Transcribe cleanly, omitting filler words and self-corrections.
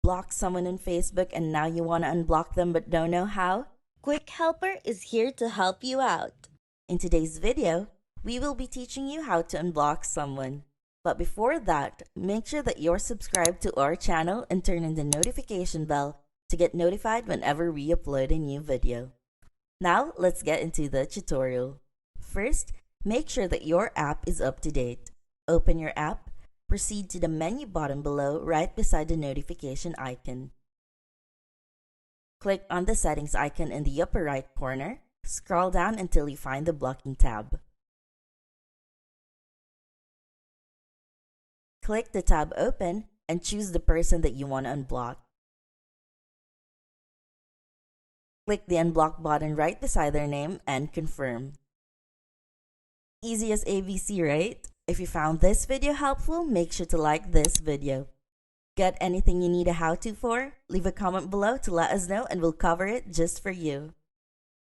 blocked someone on Facebook and now you want to unblock them but don't know how? Quick Helper is here to help you out. In today's video, we will be teaching you how to unblock someone. But before that, make sure that you're subscribed to our channel and turn on the notification bell to get notified whenever we upload a new video. Now, let's get into the tutorial. First, make sure that your app is up to date. Open your app, proceed to the menu button below right beside the notification icon. Click on the settings icon in the upper right corner. Scroll down until you find the blocking tab. Click the tab open and choose the person that you want to unblock. Click the unblock button right beside their name and confirm. Easy as ABC, right? If you found this video helpful, make sure to like this video. Got anything you need a how-to for? Leave a comment below to let us know and we'll cover it just for you.